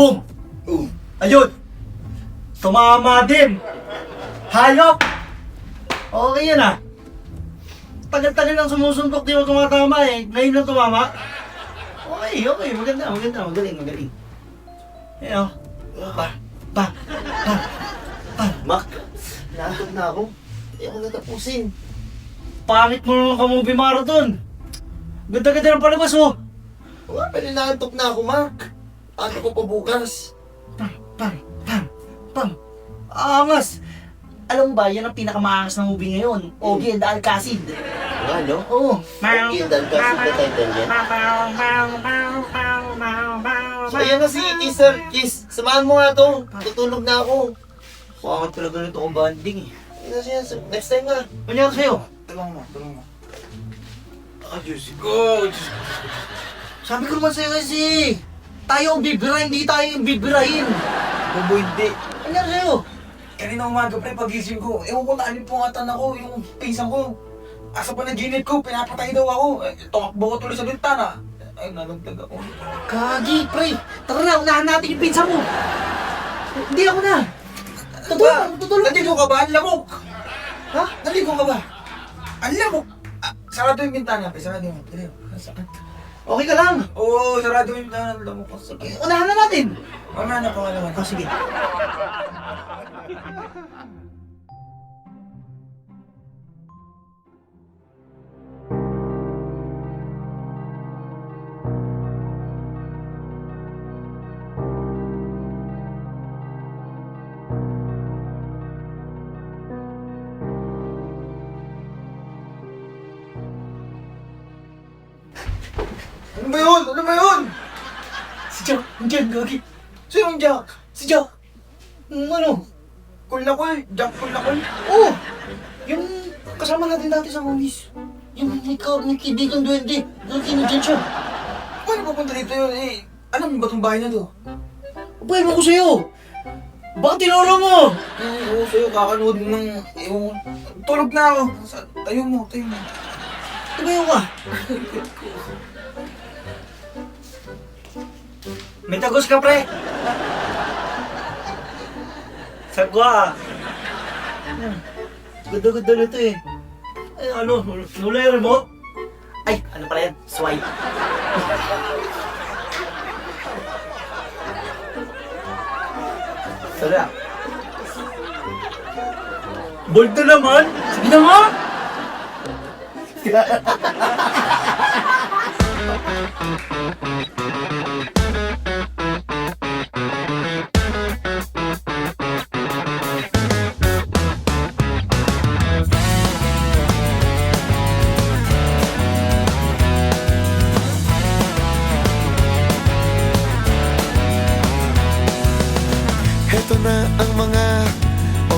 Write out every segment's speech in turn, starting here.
Boom! Ayun! Tumama din! Hayop! Okay yan ah. Tagal-tagal lang sumusuntok, di mo tumatama eh. Ngayon lang tumama. Okay. Maganda. Magaling. Ayan o. Bang! Mac, naantok na ako. Hindi ako natapusin. Pangit mo naman ka-movie marathon. Ganda-ganda ng palabas oh. Wala, pero naantok na ako, Mac. Ano ko pa bukas? Pang! Angas! Alam mo ba, yan ang pinakamaangas na movie ngayon. Ogie and the Alcacid. Ano? Oo. Okay, dahil kasi the title yan. So, ayan na si Sir Kiss. Samahan mo nga to. Tutulog na ako. Pangit talaga nito kong banding eh. Ano siya? Next time na. Ano sa'yo? Tulong mo. Diyos ko. Sabi ko naman sa'yo kasi, tayo ang bibirahin, hindi tayo yung bibirahin. Bobo hindi. Ano sa'yo? Kanina umaga pre, pagising ko. Ewan ko na alin pungatan ako, yung pinsan ko. Asa pa na ginit ko, pinapatay daw ako. Tumakbo ko tuloy sa bintana. Ay, nalagdag ako. Kagi, pre. Tara na, unahan natin yung pinsa mo. Hindi ako na. Tutulog. Naligo ka ba? Ang lamok! Ha? Naligo ka ba? Ang lamok! Sarado yung bintana, pre. Sarado yung bintana. Sakit. Okay ka lang. Oo, sarado yung bintana. Ang lamok. Sakit. Unahan na natin. Mamaya na pangalaman. Sige. Ano ba yun? Ano ba yun? Si Jack, nandiyan, Gagi. Sinong Jack? Si Jack. Ano? Cool na cool. Jack cool na cool. Oh! Yung kasama natin dati sa movies. Yung may kaibigang duwende. Gagi, nandiyan siya. Paano pupunta dito yun eh? Alam mo ba itong bahay na to? Abay, mo ko sa'yo. Baka tinuro mo. Ay, oo, sa'yo kakanood ng... Ewan. Tulog na ako. Tayo mo. Tumayo ka. May tagos ka, pre. Sagwa. Ganda-ganda nito eh. Ay, ano? Nula yung remote? Ay, ano pala yan? Swipe. Tara. Bold na naman. Sige na nga. Heto na ang mga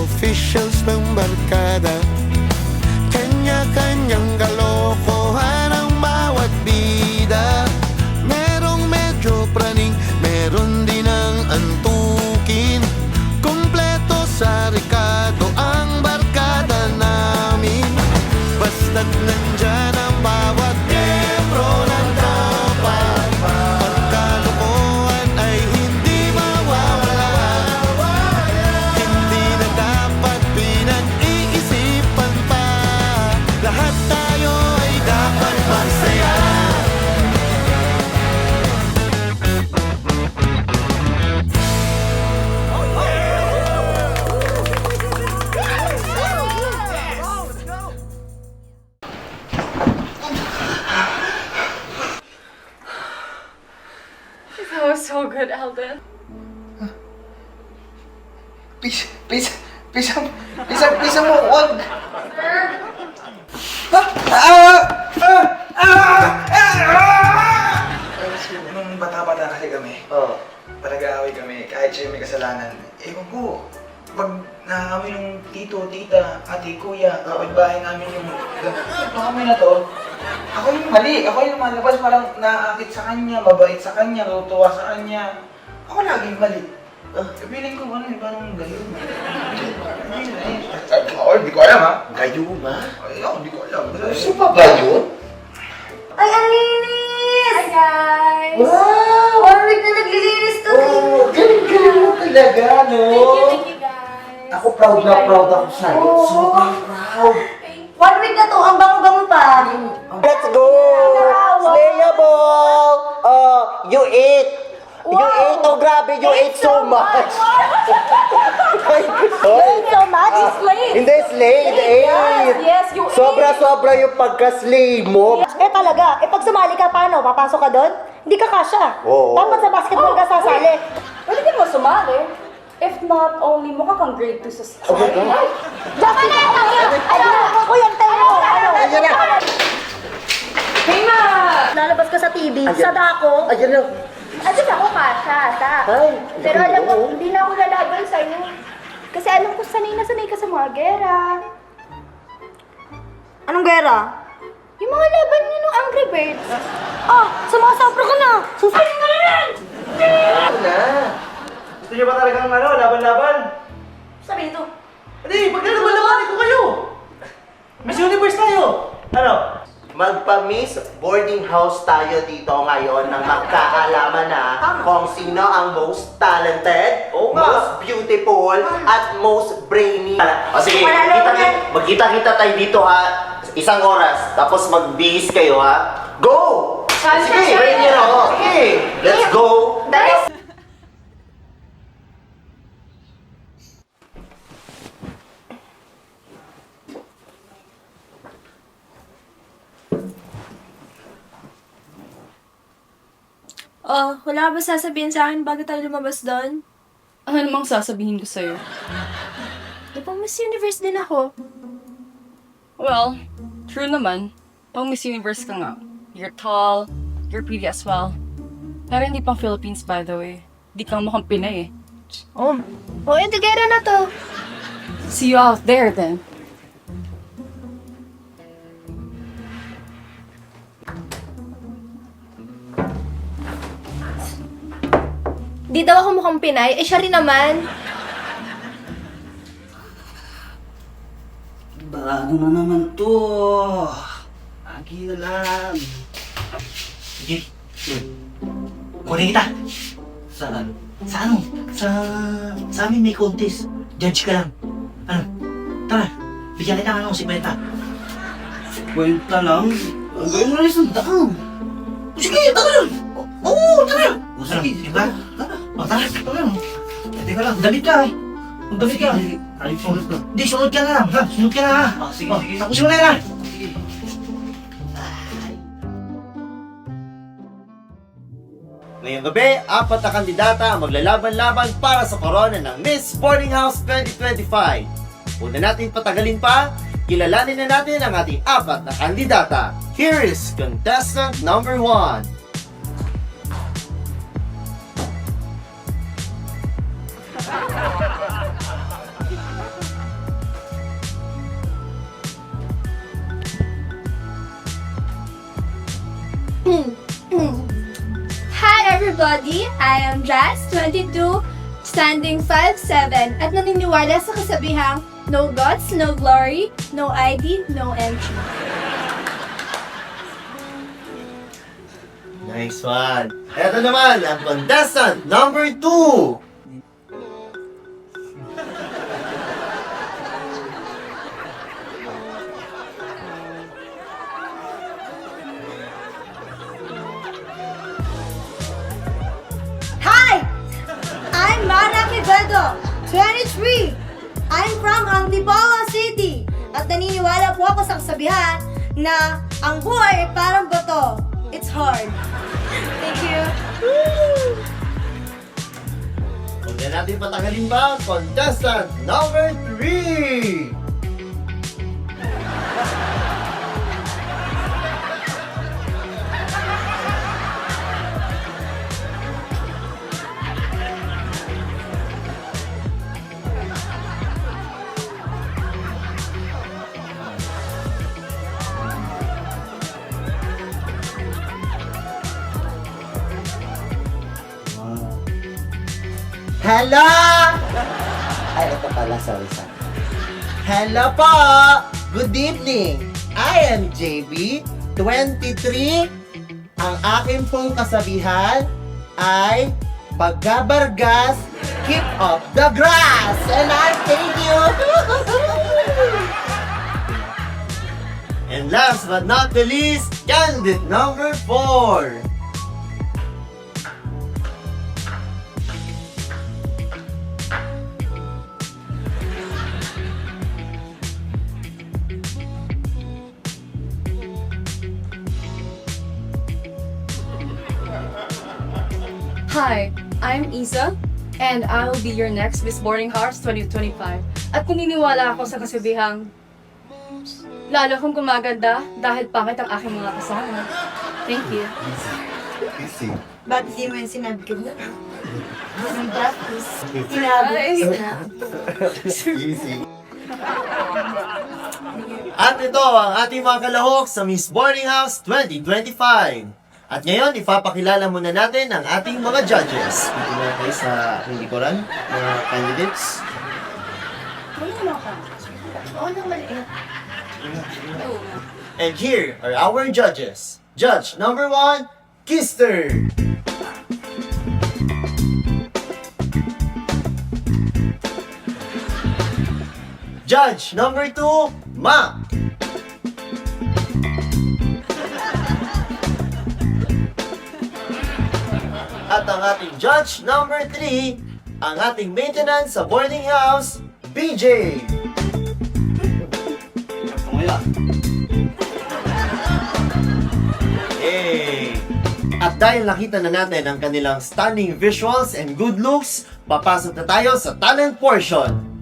officials ng barkada. Kanya-kanyang kalokohan ang bawat bida. Merong medyo praning, meron din ang antukin. Kompleto sa Ricardo ang barkada namin. Basta't nandyan ang bawat membro ng tropa. Pagkalokohan ay hindi mawawala. Hindi na dapat pinag-iisipan pa. Lahat tayo ay dapat magsaya. That was so good, Eldon. Please mo, wag! Nung bata-bata kasi kami, Oo. nag-aaway kami, kahit siya may kasalanan. Ewan ko, pag nakakami ng tito, tita, ate, kuya, kapitbahay namin yung kami na to, ako yung mali, ako yung malabas, parang naakit sa kanya, mabait sa kanya, tutuwa sa kanya. Ako laging mali. Feeling ko ano, parang gayon. Ako, hindi ko alam ha. Gayuma? Ay, ako, hindi ko alam. Gusto pa ba yun? Ay, ang linis! Hi, guys! Wow! 1 week na naglilinis to. Okay. talaga, no? Thank you guys. Ako proud na proud ako sa'yo. Sobrang proud. 1 week na to, ang bango-bango pa. Let's go! Slayable! You ate! You ate! Oh, grabe! You ate so much! So much, slay. Hindi, slay! Ate! Yes, you Sobra-sobra yung pagka-slay mo. talaga. Pag sumali ka, paano? Papasok ka doon? Hindi ka kasha. Oo. Dapat sa basketball ka sasali. Pwede din mo sumali. If not, only mukha kang grade 2 sa Oh my God! Jackie na! Ano? Ako yung tayo mo. Ano? Ayan na! Hey ma! Lalabas ka sa TV, sa dako. Ayan na! Ano ako kasha, sa. Ay! Pero alam mo, hindi na ako lalaban sa'yo. Kasi alam ko, sanay ka sa mga gera. Anong gera? Yung mga laban niyo ng Angry Birds. Sumasabra ka na. Susunod ka na rin. Ano na? Gusto niyo ba talagang laban-laban? Sabi ito. Hindi, pagkalaban-labanin ko kayo! Miss Universe tayo! Ano? Magpa-miss boarding house tayo dito ngayon nang magkaalaman na kung sino ang most talented, Oo nga. most beautiful, at most brainy. O sige, Panalo yan. magkita-kita tayo dito ha. Isang oras, tapos magbihis kayo ha. Go! Sige, ready na ako. Sige, let's go! Dahil Oh, wala ka ba sasabihin sa akin bago tayo lumabas doon? Ano namang sasabihin ko sa'yo? Di ba Miss Universe din ako? Well, true naman. Pang Miss Universe ka nga. You're tall, you're pretty as well. Pero hindi pang Philippines, by the way. Di kang mukhang Pinay eh. Oh, together na to. See you out there then. Di daw ako mukhang Pinay, siya rin naman. Barado na naman to. Lagi na lang. Sige. Kunin kita. Saan? Sa ano? Sa amin may contest. Judge ka lang. Ano? Tara. Bigyan kita ng 50. 50 lang? Ang gawin mo na isang daan. Sige, tara lang. Oo, tara. O, sige, diba? Tara. O, tara. Tara. Teka lang, damit ka. Magdamit ka. Ay, sunod ka. Hindi, sunod ka na. Ha? Sunod ka na ha. Sige, sige. Tapos mo na yan ha. Sige. Ngayong gabi, 4 na kandidata ang maglalaban-laban para sa korona ng Miss Boarding House 2025. Una natin patagalin pa, kilalanin na natin ang ating 4 na kandidata. Here is contestant number 1. Hi everybody! I am Jazz, 22, standing 5'7", at naniniwala sa kasabihang no guts, no glory, no ID, no entry. Nice one. Ito naman ang contestant number 2. Hi! I'm Mara Quevedo, 23. I'm from Antipolo City. At naniniwala po ako sa kasabihan na ang buhay ay parang bato. It's hard. Thank you. Huwag na natin patagalin ba? Contestant number 3. Hello! Ay, ito pala, sorry. Hello po! Good evening! I am JB, 23. Ang akin pong kasabihan ay pagkabargas, keep up the grass. And I thank you. And last but not the least, candidate number 4. Hi, I'm Isa, and I will be your next Miss Boarding House 2025. At kung niniwala ako sa kasabihang, lalo kong gumaganda dahil pangit ang aking mga kasama. Thank you. Bakit di mo yung sinabi ko na? Sinabi. At ito ang ating mga kalahok sa Miss Boarding House 2025. At ngayon, ipapakilala muna natin ang ating mga judges. Dito muna kayo sa aking likuran, mga candidates. And here are our judges. Judge number 1, Kister. Judge number 2, Mac. At ang ating judge number 3, ang ating maintenance sa boarding house, BJ. Hey! At dahil nakita na natin ang kanilang stunning visuals and good looks, papasok na tayo sa talent portion.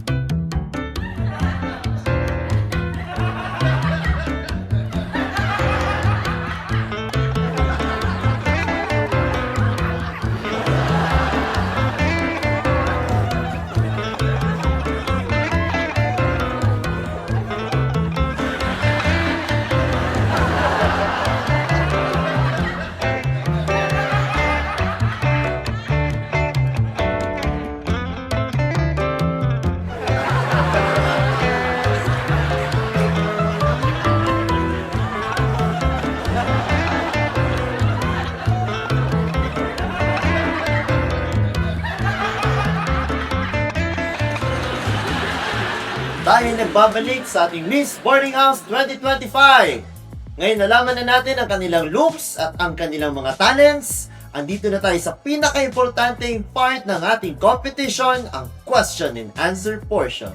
Tayo nagbabalik sa ating Miss Boarding House 2025. Ngayon nalaman na natin ang kanilang looks at ang kanilang mga talents. Andito na tayo sa pinaka-importanteng part ng ating competition, ang question and answer portion.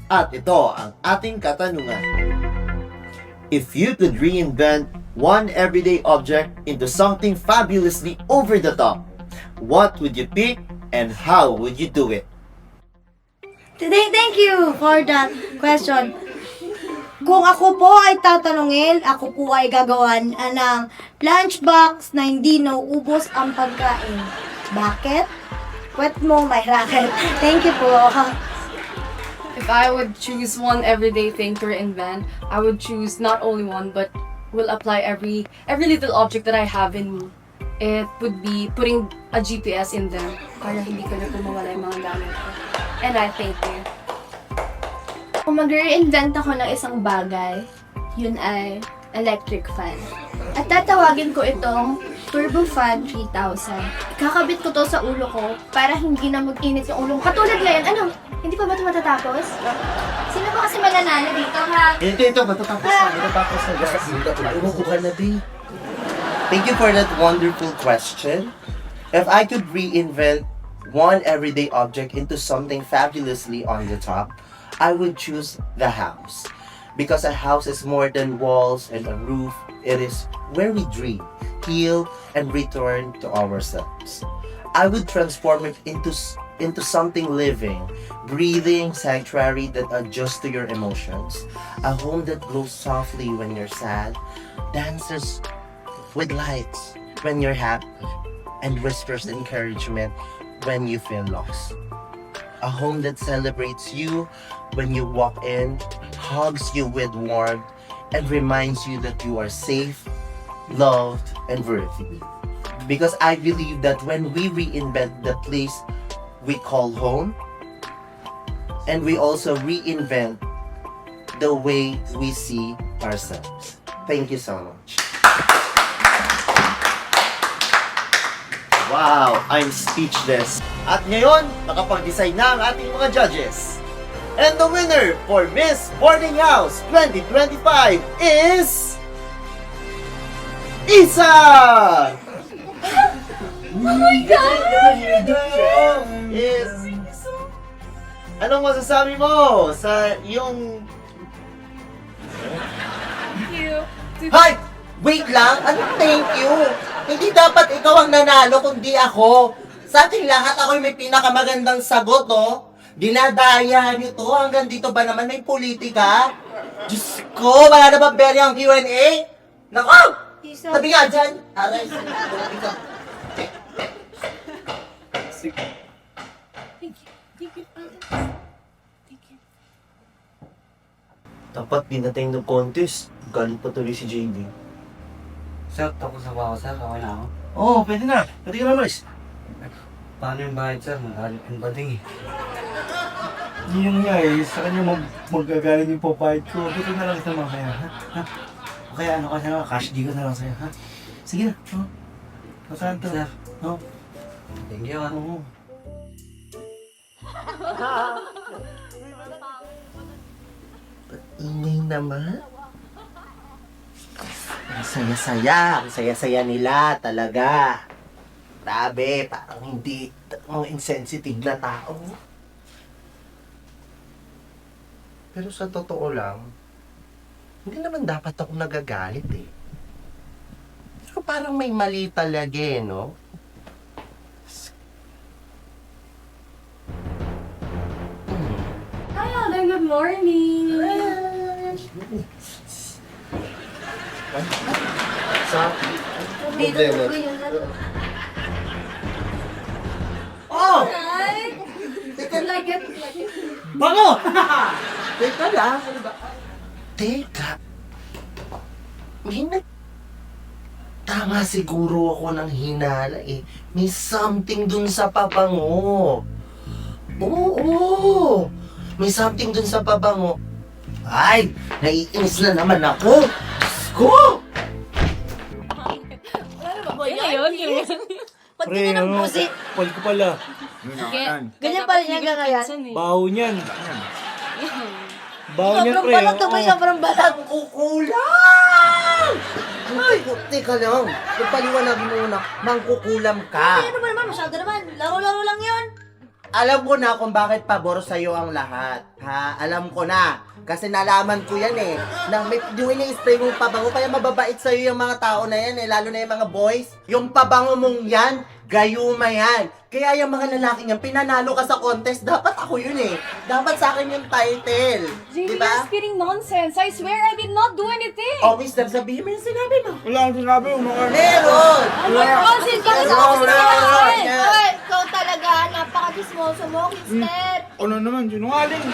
At ito ang ating katanungan. If you could reinvent one everyday object into something fabulously over the top, what would you pick and how would you do it? Thank you for that question. Kung ako po ay tatanungin, ako po ay gagawan ng lunchbox na hindi nauubos ang pagkain. Bakit? Wet mo my racket. Thank you po. If I would choose one everyday thing to reinvent, I would choose not only one, but will apply every little object that I have in me. It would be putting a GPS in them para hindi ko na po mawala yung mga gamit ko. And I thank you. Kung mag-reinvent ako ng isang bagay, yun ay electric fan. At tatawagin ko itong Turbo Fan 3000. Kakabit ko to sa ulo ko para hindi na mag-init yung ulo ko. Katulad ngayon, ano? Hindi pa ba ito matatapos? Sino ba kasi mananalo dito, ha? Ito, matatapos na. Matatapos na. Umukuha na, babe. Thank you for that wonderful question. If I could reinvent one everyday object into something fabulously on the top, I would choose the house. Because a house is more than walls and a roof. It is where we dream, heal, and return to ourselves. I would transform it into something living, breathing sanctuary that adjusts to your emotions. A home that glows softly when you're sad, dances with lights when you're happy, and whispers encouragement when you feel lost. A home that celebrates you when you walk in, hugs you with warmth, and reminds you that you are safe, loved, and worthy. Because I believe that when we reinvent the place we call home, and we also reinvent the way we see ourselves. Thank you so much. Wow, I'm speechless. At ngayon, nakapag-decide na ang ating mga judges. And the winner for Miss Boarding House 2025 is... Isa! Oh my God! Yes. Anong masasabi mo sa iyong... Thank you. Hoy! Wait lang! Anong thank you? Hindi dapat ikaw ang nanalo kundi ako. Sa ating lahat ako'y may pinakamagandang sagot, oh. Dinadaya niyo to. Hanggang dito ba naman may politika? Diyos ko! Wala na ba Berry ang Q&A? Nako! Sabi nga dyan! Aray, politika. Dapat dinating ng contest. Galing pa tuloy si JB. Sir, tapos na ba ako, sir? Okay na ako? Oo, pwede na. Pwede ka na umalis. Paano yung bayad, sir? Magalit yung bading eh. Yun nga eh, sa kanya magagaling yung papayad ko. Buti na lang ito mamaya, ha? O kaya ano kasi na, cash gigo na lang sa'yo, ha? Sige na. Masaan to? Sir. No? Thank you, ha? Oo. Ingay naman. Ang saya-saya. Ang saya-saya nila talaga. Grabe, parang hindi mga insensitive na tao. Pero sa totoo lang, hindi naman dapat ako nagagalit eh. Pero parang may mali talaga eh, no? Hi, Alden. Good morning. Sa Dito Oh! Hi. Teka, Like it. Bango! teka lang. Teka. Tama siguro ako ng hinala eh. May something dun sa pabango. Oo. May something dun sa pabango. Ay, naiinis na naman ako. Diyos ko! Yun yun. Ba't ka ng pusi? Pal ko pala. Ganyan pa rin yan kaya. Baho niyan. Baho niyan, Sobrang pre. balat to, may sobrang balat. Mangkukulam! Ay, teka lang. Pagpaliwanag mo na, mangkukulam ka. Ano ba naman, masyado naman. Laro-laro lang yun. Alam ko na kung bakit pabor sa'yo ang lahat. Ha? Alam ko na. Kasi nalaman ko yan eh. Na may spray mong pabango, kaya mababait sa'yo yung mga tao na yan eh. Lalo na yung mga boys. Yung pabango mong yan, gayuma yan. Kaya yung mga lalaki yan, pinanalo ka sa contest, dapat ako yun eh. Dapat sa akin yung title. JB, Diba? you're spitting nonsense. I swear I did not do anything. Oh, mister, sabihin mo yung sinabi mo. Wala akong sinabi, umakar. Meron! Oh my God, sis, bakit ako Wala, sinungaling? wala. Hoy, ikaw talaga, napaka-dismoso mo, Kister. Ano naman, sinungaling.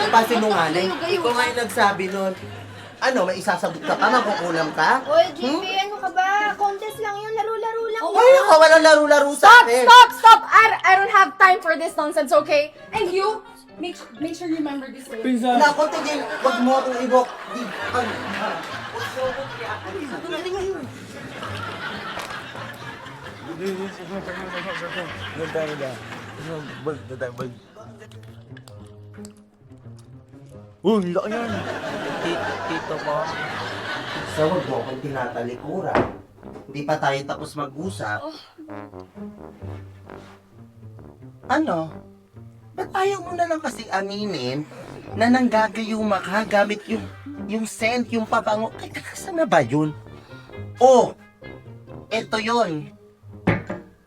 Pa sinungaling. Ikaw nga yung nagsabi nun. Ano, may isasagot ka pa? Makukulam ka? Hoy, JP, ano ka ba? Contest lang yun, laro-laro lang. Ay, ako walang laro-laro sa Stop! akin. Stop! Stop! I don't have time for this nonsense, okay? And you, make sure you remember this later. Pinsan. Nako, tigil. Huwag mo akong ibok. Uy, laki yan. Tito ko. Sa huwag mo akong tinatalikuran. Hindi pa tayo tapos mag-usap. Ano? Ba't ayaw mo na lang kasi aminin na nanggagayuma ka gamit yung scent, yung pabango? Ay, saan na ba yun? Oh! Ito yun.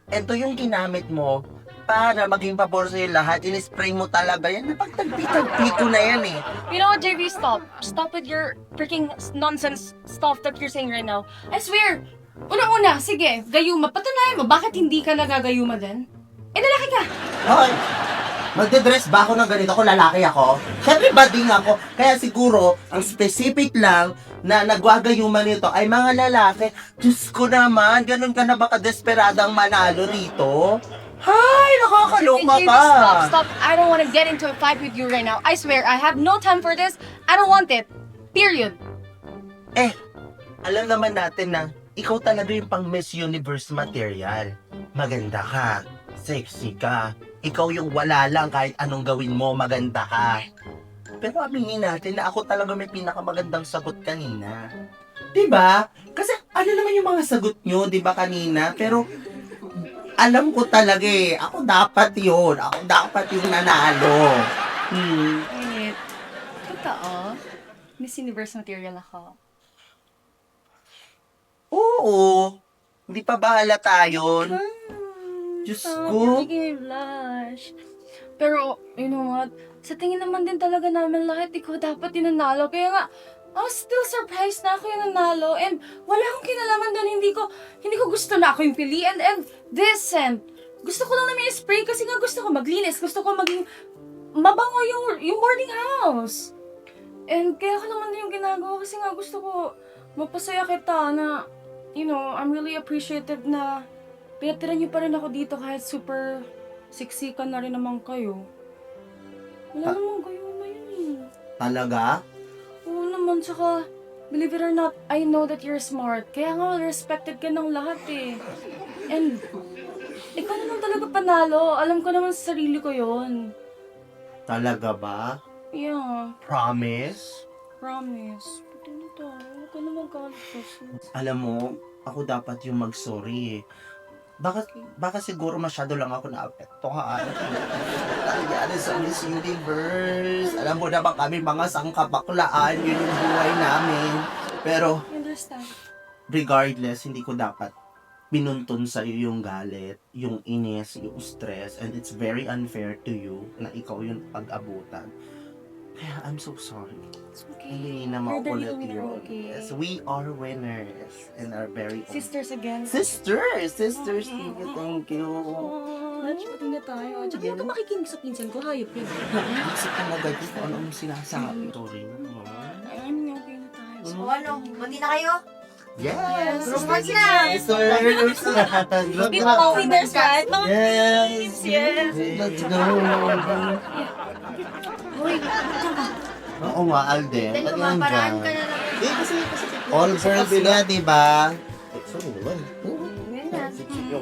Ito yung ginamit mo para maging pabor sa'yo lahat. In-spray mo talaga yan. Napagtagpi-tagpi ko na yan eh. You know what, JV? Stop. Stop with your freaking nonsense stuff that you're saying right now. I swear! Una-una, sige, gayuma. Patunayan mo, bakit hindi ka nagagayuma din? Eh, lalaki ka! Hoy! Magde-dress ba ako ng ganito? Ako lalaki ako? Siyempre bading ako. Kaya siguro, ang specific lang na nagwagayuman nito ay mga lalaki. Diyos ko naman, ganun ka na ba kadesperadang manalo rito? Hay, nakakaloka JV, ka. stop. I don't want to get into a fight with you right now. I swear, I have no time for this. I don't want it. Period. Eh, alam naman natin na ikaw talaga yung pang Miss Universe material. Maganda ka, sexy ka, ikaw yung wala lang kahit anong gawin mo, maganda ka. Pero aminin natin na ako talaga may pinakamagandang sagot kanina. Diba? Kasi ano naman yung mga sagot nyo, diba kanina? Pero alam ko talaga eh, ako dapat yung nanalo. Wait. Totoo? Miss Universe material ako. Oo, hindi pa ba halata yun? Diyos ko. You're making me blush. Pero, you know what? Sa tingin naman din talaga namin lahat, ikaw dapat yung nanalo. Kaya nga, I was still surprised na ako yung nanalo. And wala akong kinalaman doon. Hindi ko gusto na ako yung piliin. And decent. Gusto ko lang naman i-spray kasi nga gusto ko maglinis. Gusto ko maging mabango yung boarding house. And kaya ko naman din yung ginagawa kasi nga gusto ko mapasaya kita na, you know, I'm really appreciative na pinatira niyo pa rin ako dito kahit super siksikan na rin naman kayo. Wala namang kayo na yun eh. Talaga? Oo naman, tsaka, believe it or not, I know that you're smart. Kaya nga, respected ka ng lahat eh. And, ikaw naman talaga panalo. Alam ko naman sa sarili ko yon. Talaga ba? Yeah, Promise? promise. Pati na tayo. Huwag ka na magalit kasi. Alam mo, ako dapat yung mag-sorry eh. Baka siguro masyado lang ako naapektuhan. Nangyari sa Miss Universe. Alam mo naman kami mga sangkabaklaan, yun yung buhay namin. Pero, I understand. regardless, hindi ko dapat pinuntun sa'yo yung galit, yung inis, yung stress, and it's very unfair to you na ikaw yung pag-abutan. Kaya I'm so sorry. It's okay. Hindi na We're the maulit real winner, yun. okay? Yes, we are winners and are very Sisters again. Sisters! Thank you. Pati na tayo. Tsaka huwag ka makikinig sa pinsan ko. Hayop yun. Isip talaga ko kung anong sinasabi. Sorry. Ayun, okay na tayo. O ano, mandi na kayo? Yes! Romance na! Sisters! Di ba mga winners, right? Mga Yes! yes. Let's go! Uy, diyan ka. Oo nga, Alden. Dahil Ba't lumaparaan yan ka dyan? na lang. Eh, kasi all girls sila, di ba? Sorry naman. Yun na.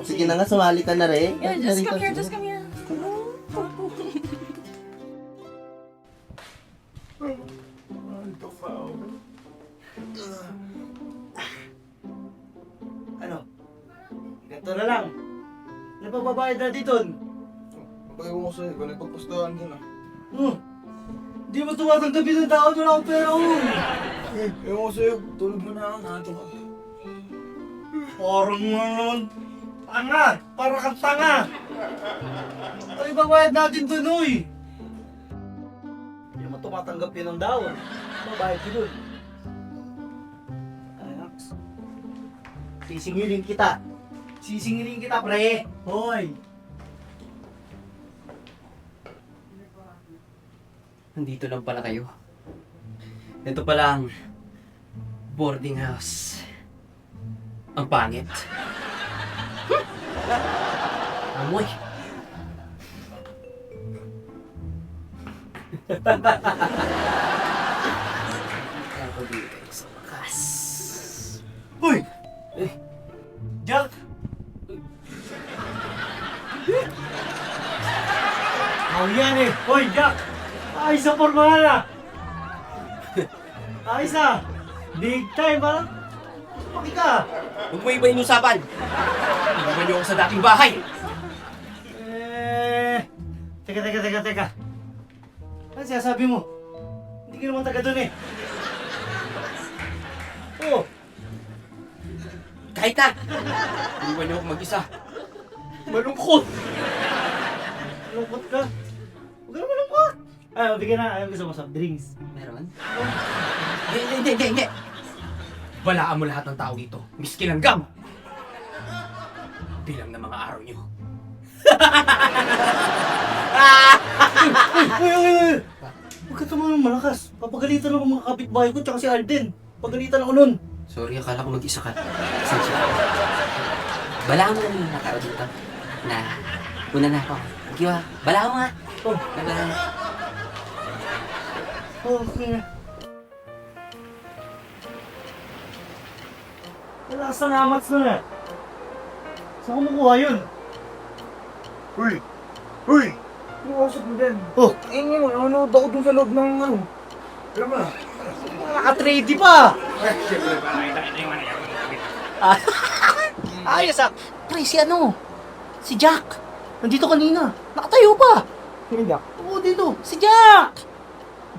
Sige na nga, sumali ka na rin. Yeah, just come here, just come here. Ano? Ganito na lang. Ano pa babayad natin doon? Pagkakas ko sa'yo, ikaw nagpagpustahan din ah. Di mo tumatanggap yung tao doon ako pera ko. Ewan ko sa'yo, tulog mo na ako, nato ka. Parang naman. Tanga! Para kang tanga! Ano babayad natin doon, uy? Di mo tumatanggap yun ng daon. Babayad ko doon. Anak. Sisingilin kita. Sisingilin kita, pre. Hoy! Nandito lang pala kayo. Ito pala ang boarding house. Ang pangit. Amoy. Ako dito sa wakas. Uy! Jack! Oh, yan eh! Hoy, Jack! Ayos na formahan na! Ayos na! Big time, ha? Bakit ka? Huwag mo iba yung usapan. Iba niyo ako sa dating bahay. Teka. Ano sinasabi mo? Hindi ka naman taga doon eh. Oh, Kahit na. Iwan niyo ako mag-isa. Malungkot. malungkot ka. Huwag ka na malungkot. Bigyan na. Ayaw gusto mo soft drinks. Meron? Hindi. Walaan mo lahat ng tao dito. Miski langgam. Bilang ng mga araw niyo. Uy! Huwag ka tumang malakas. Papagalitan ako mga kapitbahay ko tsaka si Alden. Pagalitan ako nun. Sorry, akala ko mag-isa ka. Pasensya. Balaan mo na yung mga tao dito. Na, una na ako. Sige ba? Balaan mo nga. Oh, Bye-bye. okay. Wala sa namats nun eh. Saan ko makuha yun? Uy! Uy! Iwasok mo dyan. Oh. Ingin mo, nanonood ako dun sa loob ng ano. Alam mo na. Naka-3D pa! Ayos ah! Pre, si ano? Si Jack! Nandito kanina. Nakatayo pa! Sino Jack? Oo, dito. Si Jack!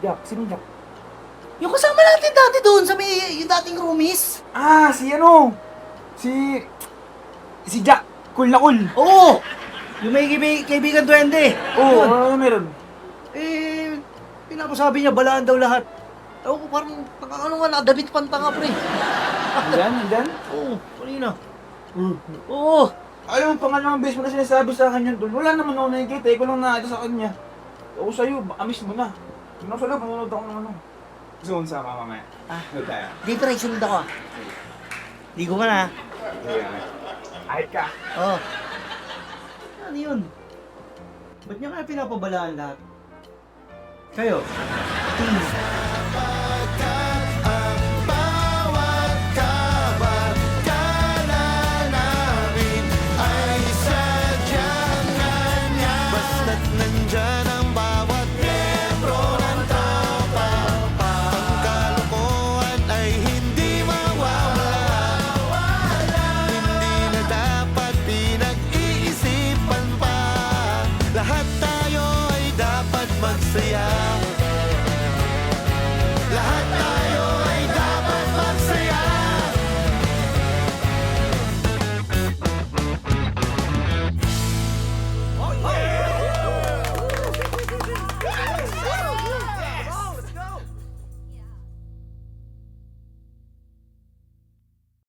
Jack? Sino Jack? Yung kasama natin dati doon sa may yung dating roomies. Ah, si ano? Si Jack. Cool na cool. Oo! Yung may kaibigan duwende. Oo, Yun. ano meron? Eh, pinapasabi niya, balaan daw lahat. Ewan ko, parang, ano nga, nakadabit panta nga, pre. Nandyan? Oo, kanina. Oo! Alam mo, pangalawang beses mo na sinasabi sa akin yun tol. Wala naman ako nakikita, ikaw lang nakita sa kanya. Ako sa'yo, amis mo na. Yun ako sa loob, manonood ako ng ano. Gusto mo sa mama mamaya? Nood tayo. Di, pre, sunod ako ah. Ligo ka na. Ahit ka. Oo. Ano yun? Ba't niya kaya pinapabalaan lahat? Kayo? Team.